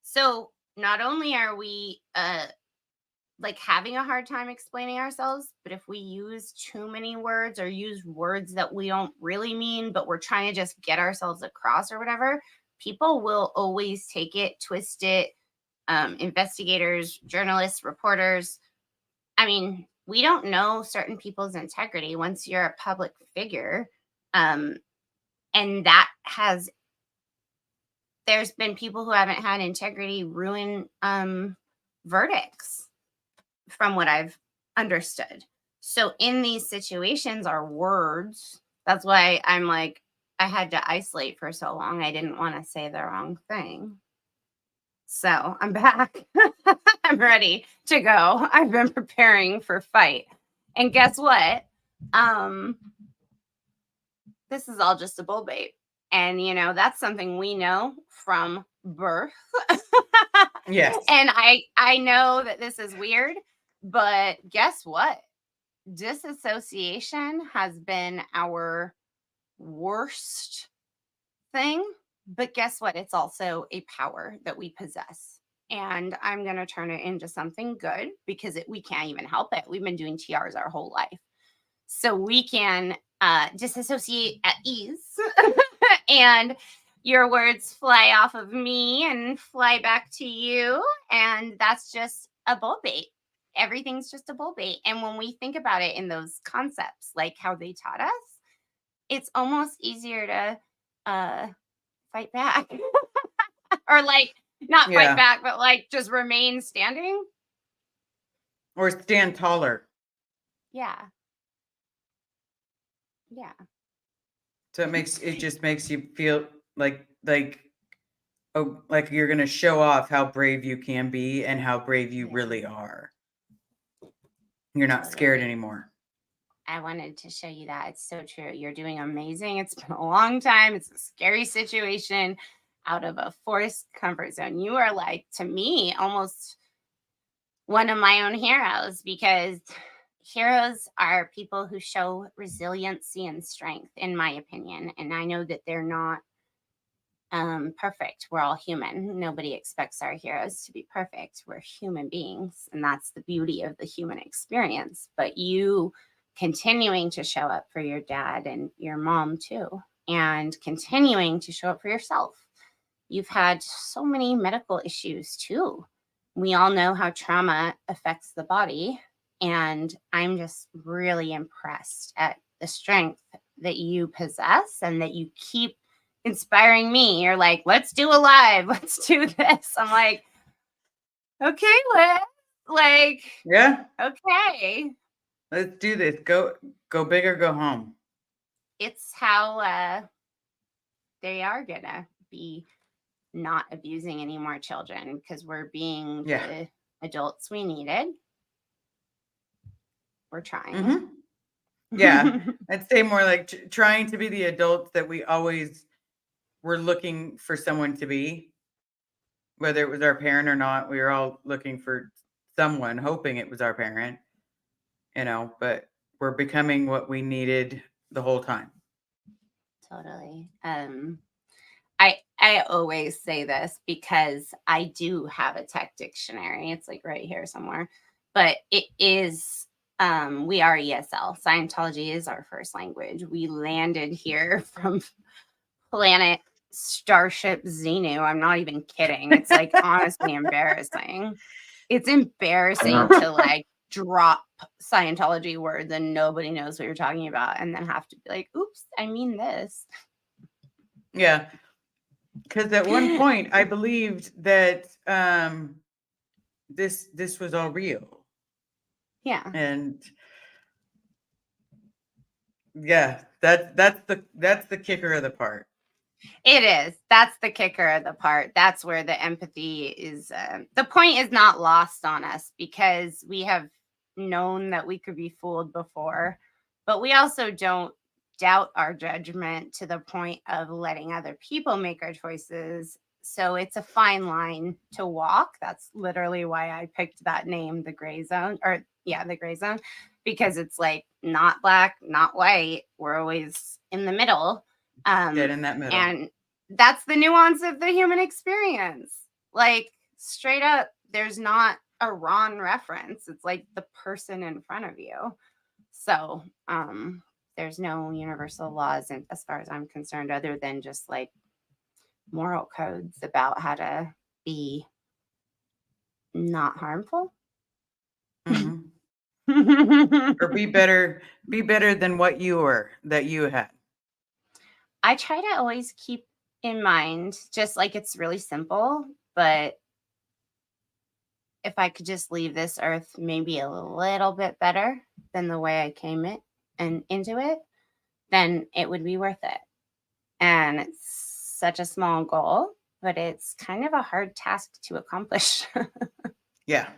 Speaker 1: So not only are we like having a hard time explaining ourselves, but if we use too many words or use words that we don't really mean, but we're trying to just get ourselves across or whatever, people will always take it, twist it. Investigators, journalists, reporters. I mean, we don't know certain people's integrity once you're a public figure. And that has, there's been people who haven't had integrity ruin verdicts from what I've understood. So in these situations, our words, that's why I'm like, I had to isolate for so long. I didn't want to say the wrong thing. So I'm back. I'm ready to go. I've been preparing for fight. And guess what? This is all just a bull bait. And you know, that's something we know from birth.
Speaker 2: Yes.
Speaker 1: And I know that this is weird, but guess what? Disassociation has been our worst thing. But guess what? It's also a power that we possess. And I'm going to turn it into something good because we can't even help it. We've been doing TRs our whole life. So we can disassociate at ease. And your words fly off of me and fly back to you. And that's just a bull bait. Everything's just a bull bait. And when we think about it in those concepts, like how they taught us, it's almost easier to fight back. Or like not
Speaker 2: Yeah.
Speaker 1: fight back, but like just remain standing.
Speaker 2: Or stand taller.
Speaker 1: Yeah. Yeah.
Speaker 2: So it just makes you feel like oh, like you're gonna show off how brave you can be and how brave you really are. You're not scared anymore.
Speaker 1: I wanted to show you that. It's so true. You're doing amazing. It's been a long time. It's a scary situation out of a forced comfort zone. You are like, to me, almost one of my own heroes, because heroes are people who show resiliency and strength, in my opinion. And I know that they're not perfect. We're all human. Nobody expects our heroes to be perfect. We're human beings. And that's the beauty of the human experience. But you continuing to show up for your dad and your mom too, and continuing to show up for yourself. You've had so many medical issues too. We all know how trauma affects the body. And I'm just really impressed at the strength that you possess and that you keep inspiring me. You're like, let's do a live. Let's do this. I'm like, okay, Liz. Like,
Speaker 2: Yeah.
Speaker 1: Okay.
Speaker 2: Let's do this. Go big or go home.
Speaker 1: It's how they are gonna be not abusing any more children because we're being the adults we needed. We're trying.
Speaker 2: Mm-hmm. Yeah. I'd say more like trying to be the adults that we always were looking for someone to be. Whether it was our parent or not, we were all looking for someone, hoping it was our parent, you know, but we're becoming what we needed the whole time.
Speaker 1: Totally. I always say this because I do have a tech dictionary. It's like right here somewhere, but it is, we are ESL. Scientology is our first language. We landed here from planet Starship Xenu. I'm not even kidding. It's like honestly embarrassing. It's embarrassing to like drop Scientology words and nobody knows what you're talking about and then have to be like, oops, I mean this.
Speaker 2: Yeah. Because at one point I believed that this was all real.
Speaker 1: Yeah.
Speaker 2: And yeah, that's the kicker of the part.
Speaker 1: It is. That's the kicker of the part. That's where the empathy is. The point is not lost on us because we have known that we could be fooled before, but we also don't doubt our judgment to the point of letting other people make our choices. So it's a fine line to walk. That's literally why I picked that name, the gray zone, the gray zone, because it's like not black, not white. We're always in the middle.
Speaker 2: Get in that middle.
Speaker 1: And that's the nuance of the human experience. Like straight up, there's not a wrong reference. It's like the person in front of you. So there's no universal laws, and as far as I'm concerned, other than just like moral codes about how to be not harmful.
Speaker 2: Or be better than what you were that you had.
Speaker 1: I try to always keep in mind, just like it's really simple, but if I could just leave this earth maybe a little bit better than the way I came it and into it, then it would be worth it. And it's such a small goal, but it's kind of a hard task to accomplish.
Speaker 2: Yeah.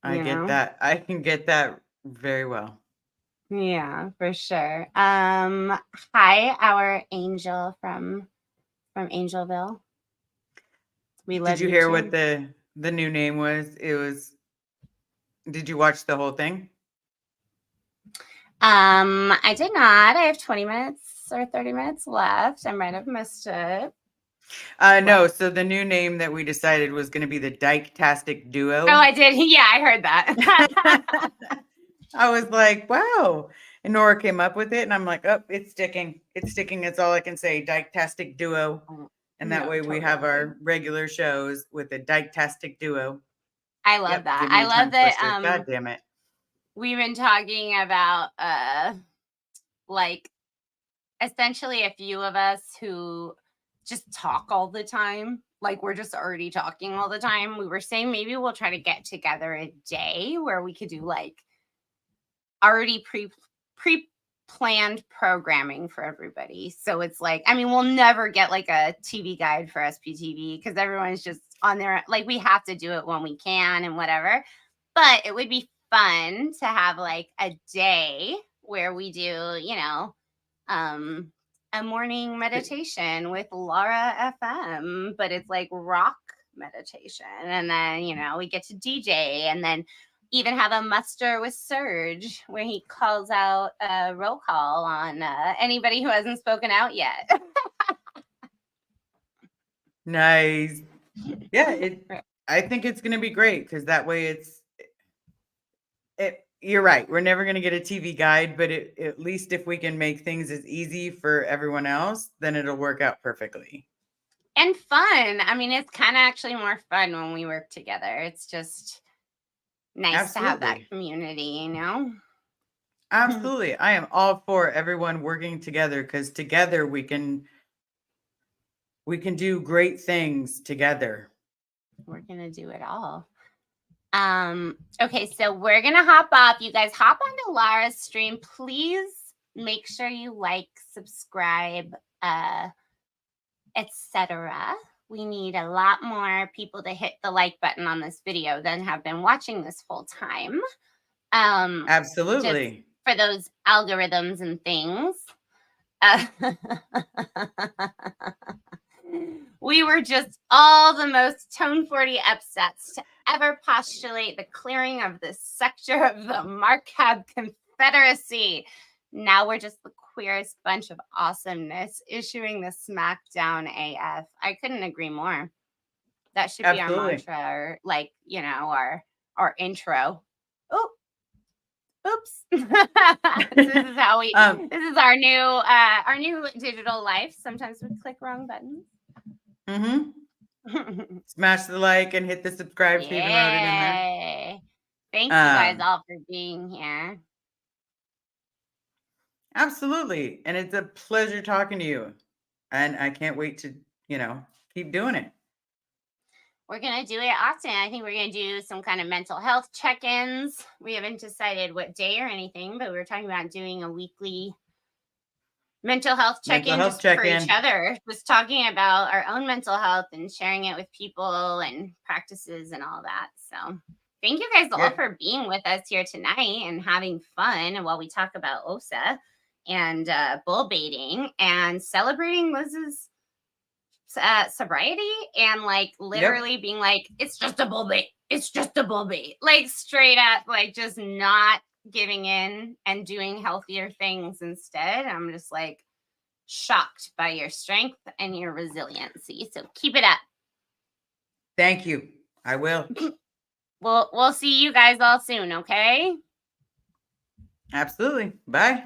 Speaker 2: I get that. I can get that very well.
Speaker 1: Yeah, for sure. Hi, our angel from Angelville. We love
Speaker 2: Did you hear what the new name was? Did you watch the whole thing?
Speaker 1: I did not. I have 20 minutes or 30 minutes left. I might have missed it.
Speaker 2: No, so the new name that we decided was going to be the Dyke-tastic Duo.
Speaker 1: Oh, I did. Yeah, I heard that.
Speaker 2: I was like, wow. And Nora came up with it, and I'm like, oh, it's sticking. It's sticking. That's all I can say. Dyke-tastic Duo. And that way we have our regular shows with a Dyke-tastic Duo.
Speaker 1: I love that. I love that.
Speaker 2: God damn it.
Speaker 1: We've been talking about like essentially a few of us who just talk all the time. Like we're just already talking all the time. We were saying maybe we'll try to get together a day where we could do like already pre-planned programming for everybody. So it's like, I mean, we'll never get like a TV guide for SPTV because everyone's just on there. Like we have to do it when we can and whatever. But it would be fun to have like a day where we do, you know, a morning meditation with Laura FM, but it's like rock meditation. And then, you know, we get to DJ and then even have a muster with Serge where he calls out a roll call on anybody who hasn't spoken out yet.
Speaker 2: Nice. Yeah, I think it's going to be great because that way you're right. We're never going to get a TV guide, but at least if we can make things as easy for everyone else, then it'll work out perfectly.
Speaker 1: And fun. I mean, it's kind of actually more fun when we work together. It's just nice to have that community, you know?
Speaker 2: Absolutely. I am all for everyone working together because together we can do great things together.
Speaker 1: We're going to do it all. Okay, so we're gonna hop off. You guys hop onto Lara's stream. Please make sure you like, subscribe, etc. We need a lot more people to hit the like button on this video than have been watching this full time.
Speaker 2: Absolutely.
Speaker 1: For those algorithms and things. We were just all the most Tone 40 upsets to ever postulate the clearing of this sector of the Marquab Confederacy. Now we're just the queerest bunch of awesomeness issuing the smackdown AF. I couldn't agree more. That should be our mantra, or like, you know, our intro. Oh, oops. This is how we this is our new digital life. Sometimes we click wrong buttons.
Speaker 2: Smash the like and hit the subscribe if you even wrote it in there.
Speaker 1: Thank you guys all for being here.
Speaker 2: Absolutely. And it's a pleasure talking to you. And I can't wait to, you know, keep doing it.
Speaker 1: We're going to do it often. I think we're going to do some kind of mental health check-ins. We haven't decided what day or anything, but we were talking about doing a weekly mental health check-in for each other, just talking about our own mental health and sharing it with people and practices and all that. So thank you guys all for being with us here tonight and having fun while we talk about OSA and bull baiting and celebrating Liz's sobriety and like literally being like, it's just a bull bait. it's just a booby. Like straight up, like just not giving in and doing healthier things instead. I'm just like shocked by your strength and your resiliency. So keep it up.
Speaker 2: Thank you. I will.
Speaker 1: We'll see you guys all soon, okay?
Speaker 2: Absolutely. Bye.